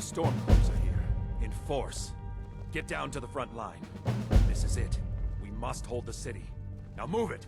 Stormcloaks are here, in force. Get down to the front line. This is it. We must hold the city. Now move it!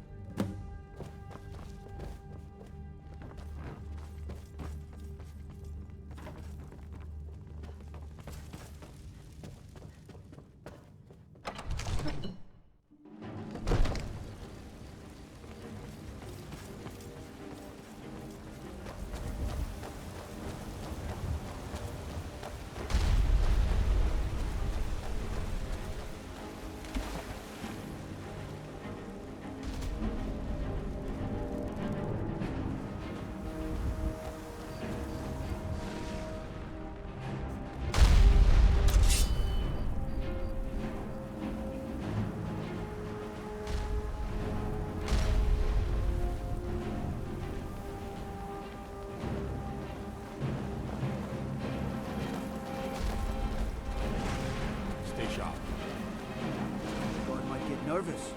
Nervous.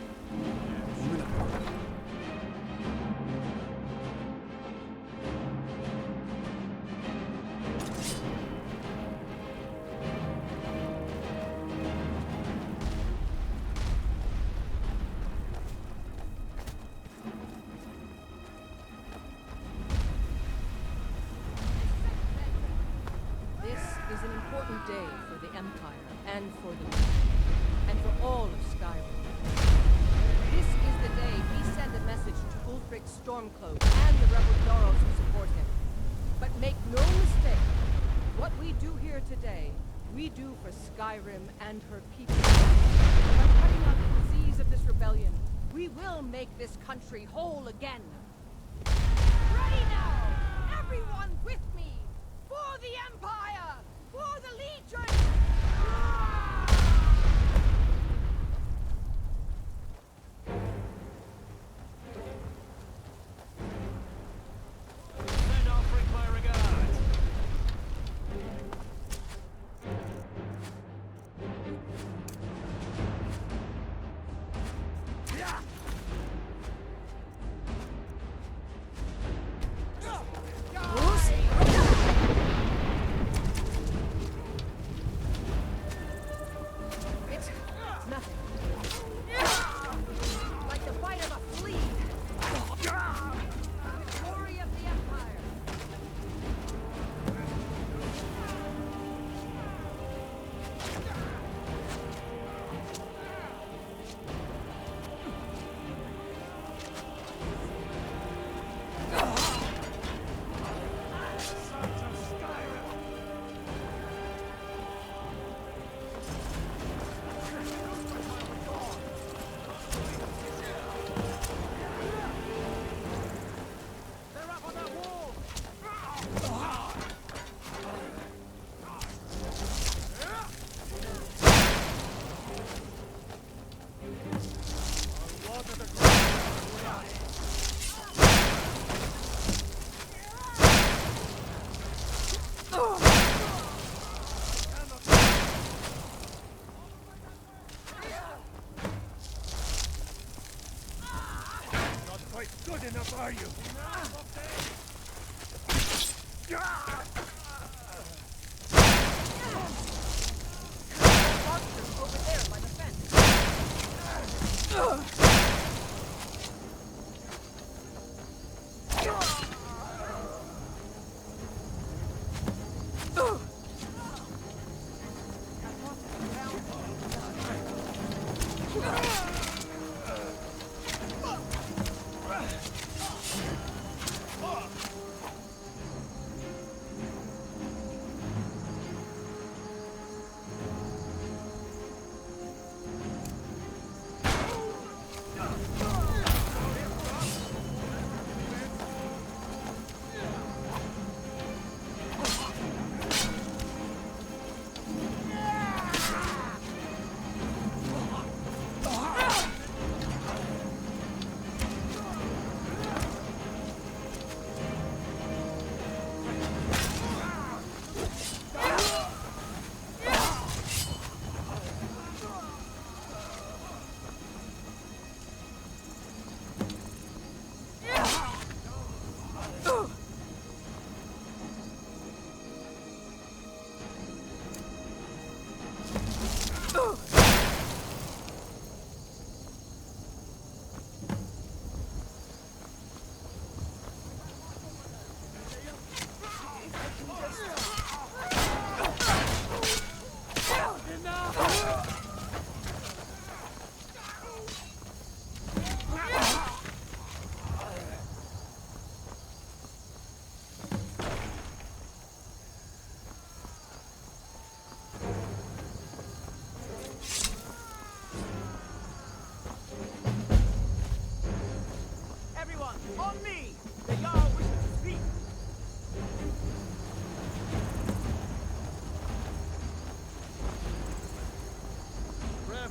This is an important day for the Empire and for the and for all of Skyrim. This is the day we send a message to Ulfric Stormcloak and the rebel Doros who support him. But make no mistake, what we do here today, we do for Skyrim and her people. By cutting out the disease of this rebellion, we will make this country whole again. Ready now! Everyone with me! For the Empire! For the Legion! Send Ulfric my regards! It's nothing. Like the bite of a flea. Glory of the Empire. They're up on that wall. Not quite good enough, are you? Monsters over there by the fence.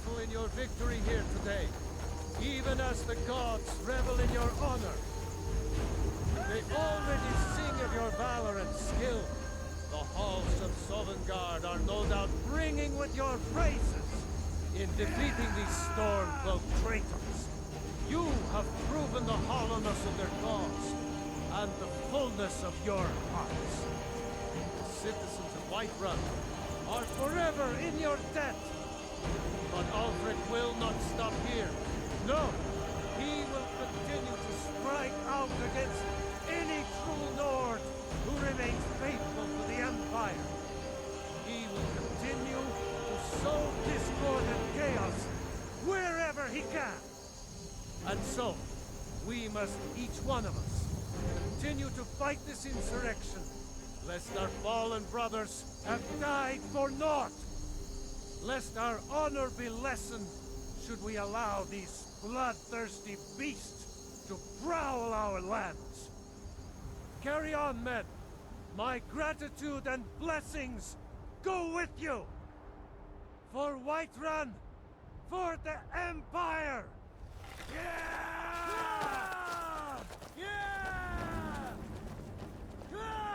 revel in your victory here today, even as the gods revel in your honor. They already sing of your valor and skill. The halls of Sovngarde are no doubt ringing with your praises in defeating these storm-cloaked traitors. You have proven the hollowness of their cause and the fullness of your hearts. The citizens of Whiterun are forever in your debt. But Ulfric will not stop here. No, he will continue to strike out against any true Nord who remains faithful to the Empire. He will continue to sow discord and chaos wherever he can. And so, we must, each one of us, continue to fight this insurrection, lest our fallen brothers have died for naught. Lest our honor be lessened, should we allow these bloodthirsty beasts to prowl our lands. Carry on, men. My gratitude and blessings go with you! For Whiterun! For the Empire! Yeah! Yeah! Yeah!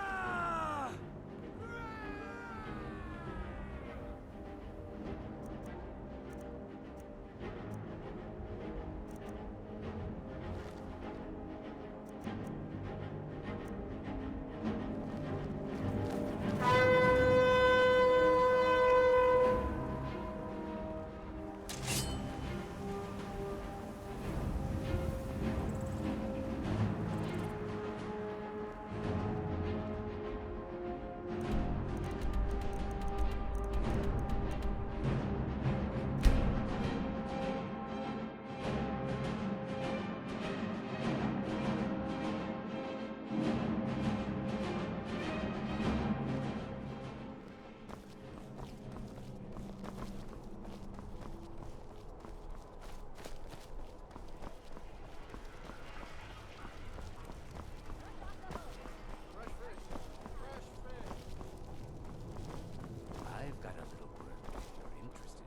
I've got a little work if you're interested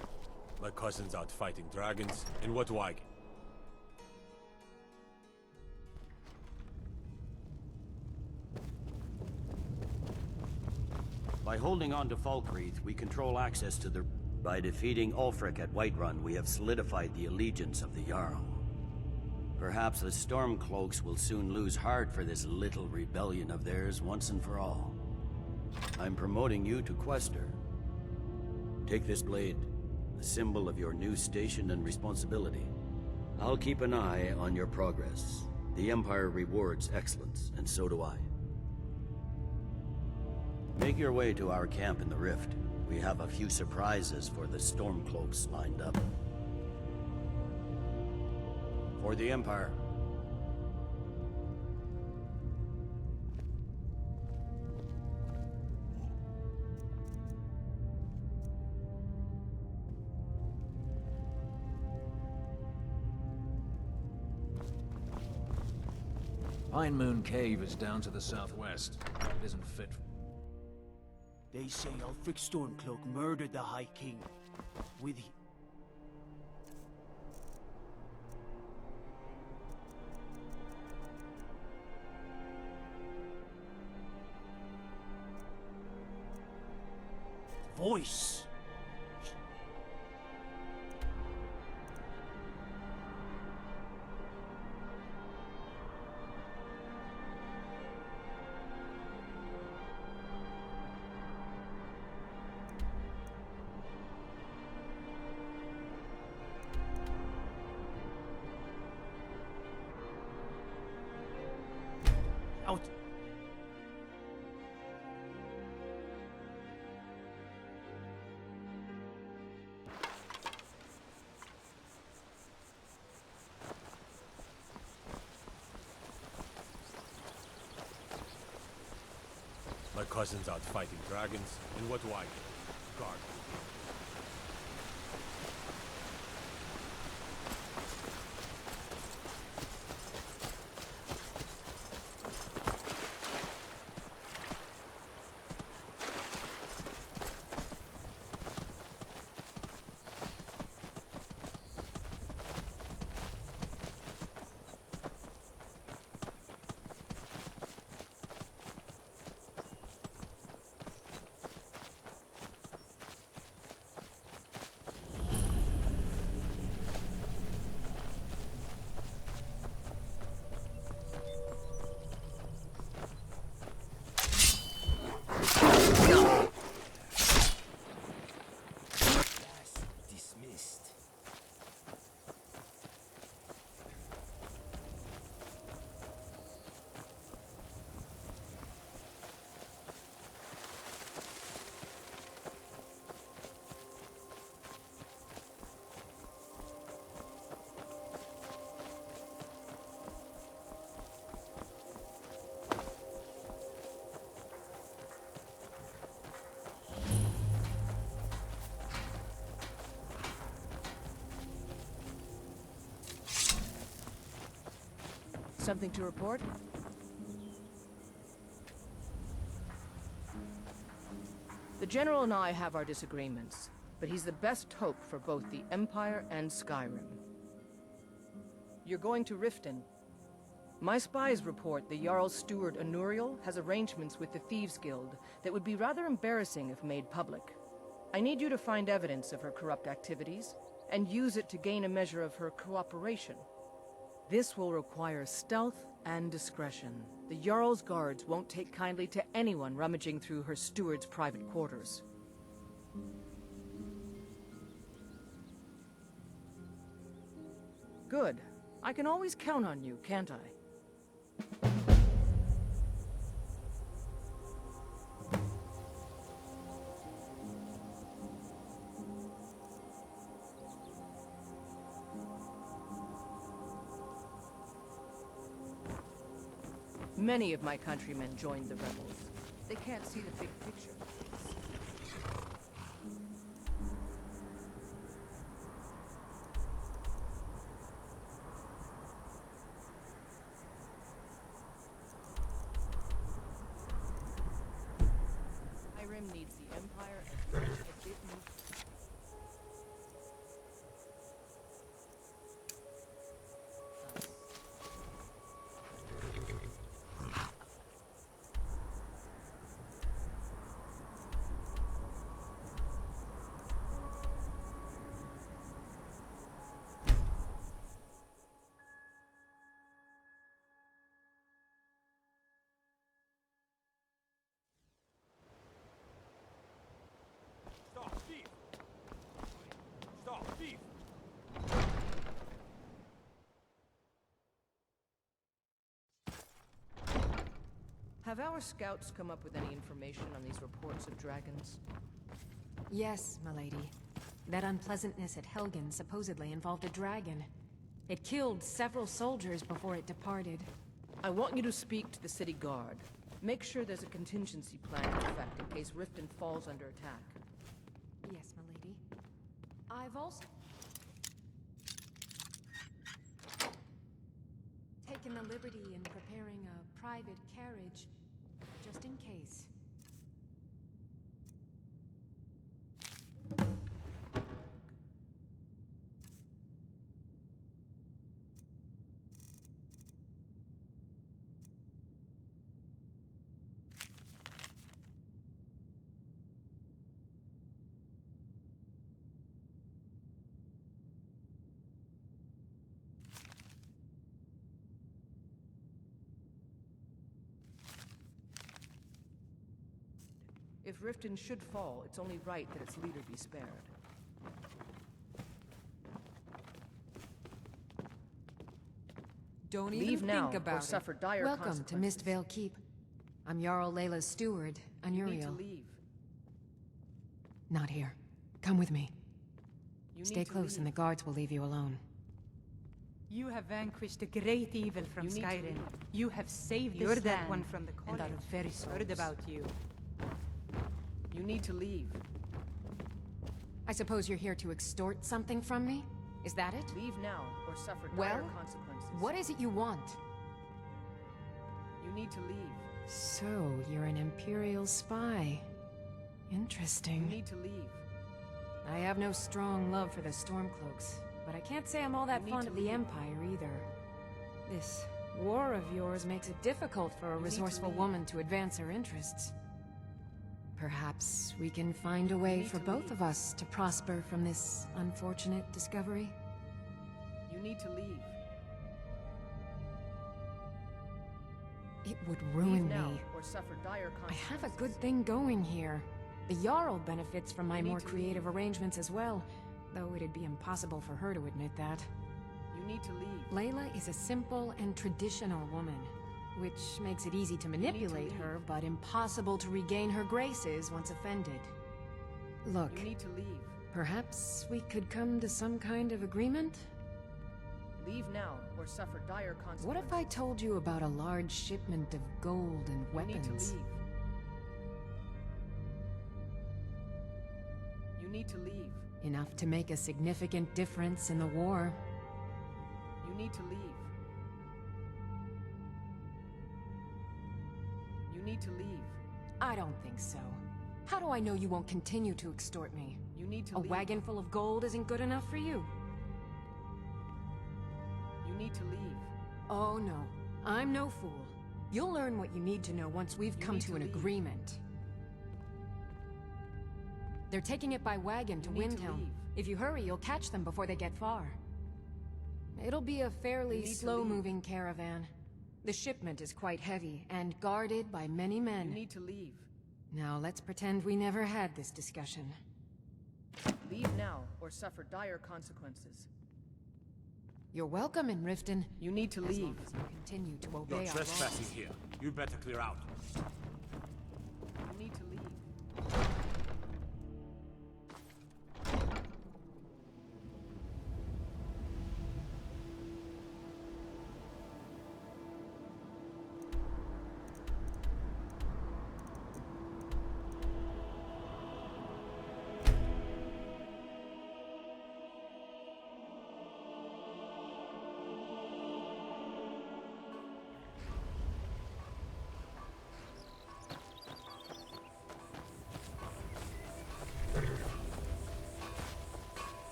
in. My cousin's out fighting dragons. In what wagon? By holding on to Falkreath, we control access to the... By defeating Ulfric at Whiterun, we have solidified the allegiance of the Jarl. Perhaps the Stormcloaks will soon lose heart for this little rebellion of theirs once and for all. I'm promoting you to Quester. Take this blade, a symbol of your new station and responsibility. I'll keep an eye on your progress. The Empire rewards excellence, and so do I. Make your way to our camp in the Rift. We have a few surprises for the Stormcloaks lined up. For the Empire. Pine Moon Cave is down to the southwest. It isn't fit. They say Ulfric Stormcloak murdered the High King. With him. Voice! Out! My cousin's out fighting dragons. In what wagon? Guard. Something to report? The General and I have our disagreements, but he's the best hope for both the Empire and Skyrim. You're going to Riften. My spies report the Jarl's steward Anuriel has arrangements with the Thieves Guild that would be rather embarrassing if made public. I need you to find evidence of her corrupt activities, and use it to gain a measure of her cooperation. This will require stealth and discretion. The Jarl's guards won't take kindly to anyone rummaging through her steward's private quarters. Good. I can always count on you, can't I? Many of my countrymen joined the rebels. They can't see the big picture. Skyrim needs the Empire as much as it needs. Stop, thief! Stop, thief! Have our scouts come up with any information on these reports of dragons? Yes, milady. That unpleasantness at Helgen supposedly involved a dragon. It killed several soldiers before it departed. I want you to speak to the city guard. Make sure there's a contingency plan in effect in case Riften falls under attack. Yes, milady. I've also taken the liberty in preparing a private carriage, just in case. If Riften should fall, it's only right that its leader be spared. Don't Leave even now, think about or it. suffer dire Welcome to Mistvale Keep. I'm Jarl Layla's steward, You need to Anuriel. leave. Not here. Come with me. You Stay need to close and the leave. guards will leave you alone. You have vanquished a great evil from You need to Skyrim. leave. You have saved You're this that land, one from the and our college. very heard Souls. about you. You need to leave. I suppose you're here to extort something from me? Is that it? Leave now, or suffer dire Well, consequences. what is it you want? You need to leave. So, you're an Imperial spy. You Interesting. need to leave. I have no strong love for the Stormcloaks, but I can't say I'm all that You need fond to of the leave. Empire either. This war of yours makes it difficult for a You need to resourceful leave. woman to advance her interests. Perhaps we can find a way need for to both leave. of us to prosper from this unfortunate discovery. You need to leave. It would Leave ruin now, me. or suffer dire I consequences. have a good thing going here. The Jarl benefits from my You need more to creative arrangements as well, though it'd be impossible for her to admit that. You need to leave. Layla is a simple and traditional woman, which makes it easy to manipulate leave. her, but impossible to regain her graces once offended. Look, You need to leave. perhaps we could come to some kind of agreement? Leave now, or suffer dire consequences. What if I told you about a large shipment of gold and You need to weapons? leave. You need to leave. Enough to make a significant difference in the war. You need to leave. You need to leave. I don't think so. How do I know you won't continue to extort me? You need to A leave. wagon full of gold isn't good enough for you. You need to leave. Oh no, I'm no fool. You'll learn what you need to know once we've come need to to an leave. agreement. They're taking it by wagon to You need to Windhelm. leave. If you hurry, you'll catch them before they get far. It'll be a fairly You need to slow-moving caravan. The shipment is quite heavy, and guarded by many men. You need to leave. Now let's pretend we never had this discussion. Leave now, or suffer dire consequences. You're welcome in Riften. You need to As leave. long as you continue to obey You're our trespassing laws. here. You'd better clear out. You need to leave.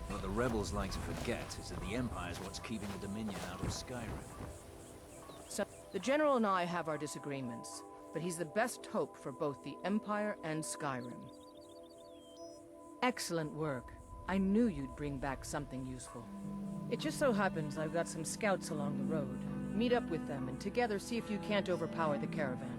What the rebels like to forget is that the Empire's what's keeping the Dominion out of Skyrim. So, the General and I have our disagreements, but he's the best hope for both the Empire and Skyrim. Excellent work. I knew you'd bring back something useful. It just so happens I've got some scouts along the road. Meet up with them and together see if you can't overpower the caravan.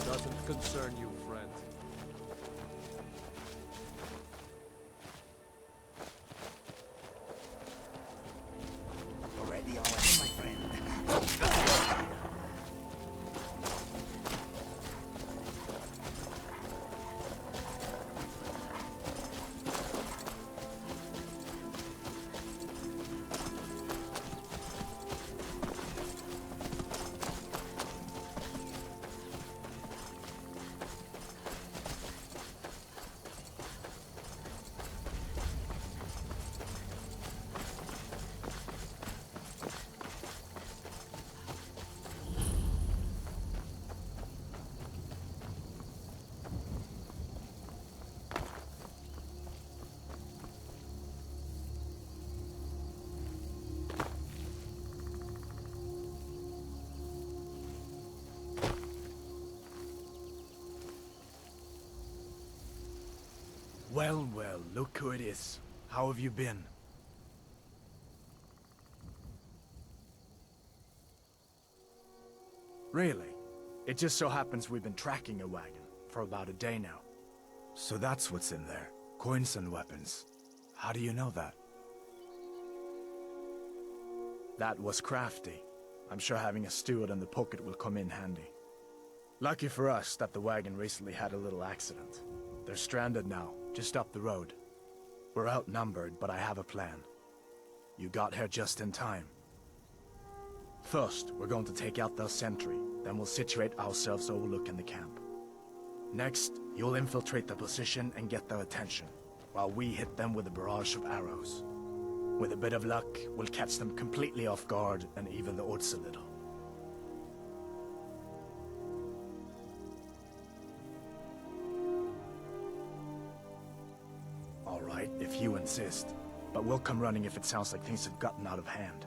Doesn't concern you, friend. Already, my friend. Well, well, look who it is. How have you been? Really? It just so happens we've been tracking a wagon for about a day now. So that's what's in there. Coins and weapons. How do you know that? That was crafty. I'm sure having a steward in the pocket will come in handy. Lucky for us that the wagon recently had a little accident. They're stranded now, just up the road. We're outnumbered, but I have a plan. You got here just in time. First, we're going to take out their sentry, then we'll situate ourselves overlooking the camp. Next, you'll infiltrate the position and get their attention, while we hit them with a barrage of arrows. With a bit of luck, we'll catch them completely off guard and even the odds a little. Alright, if you insist. But we'll come running if it sounds like things have gotten out of hand.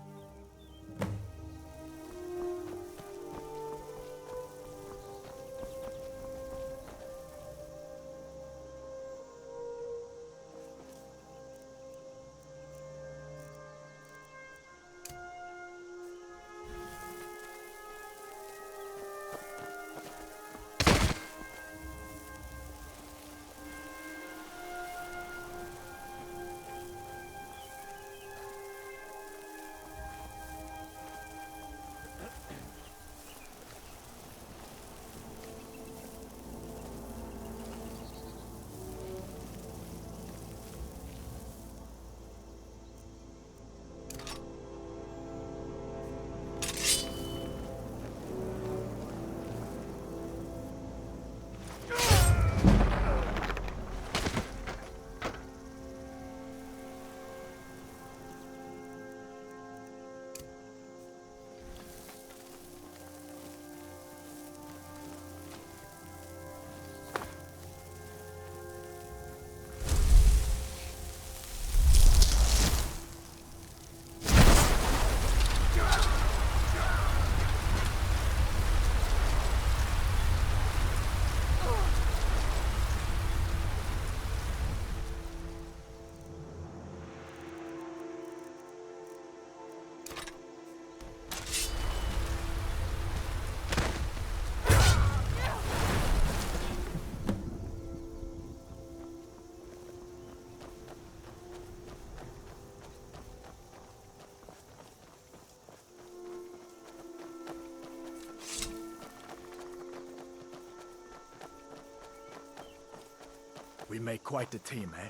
We make quite a team, eh?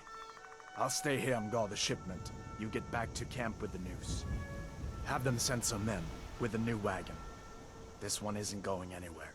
I'll stay here and guard the shipment. You get back to camp with the news. Have them send some men with a new wagon. This one isn't going anywhere.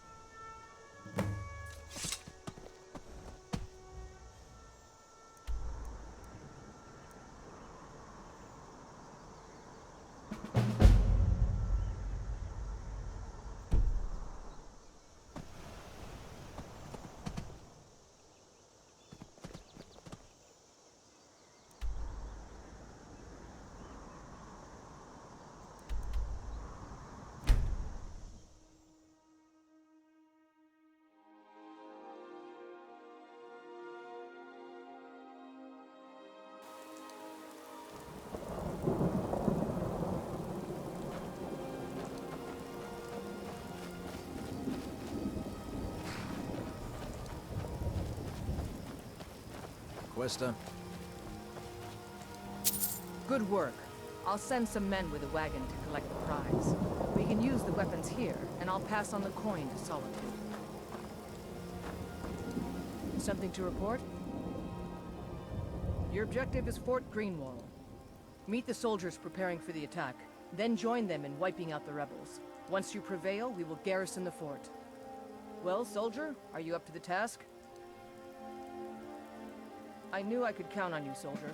Questa? Good work. I'll send some men with a wagon to collect the prize. We can use the weapons here, and I'll pass on the coin to Solitude. Something to report? Your objective is Fort Greenwall. Meet the soldiers preparing for the attack, then join them in wiping out the rebels. Once you prevail, we will garrison the fort. Well, soldier, are you up to the task? I knew I could count on you, soldier.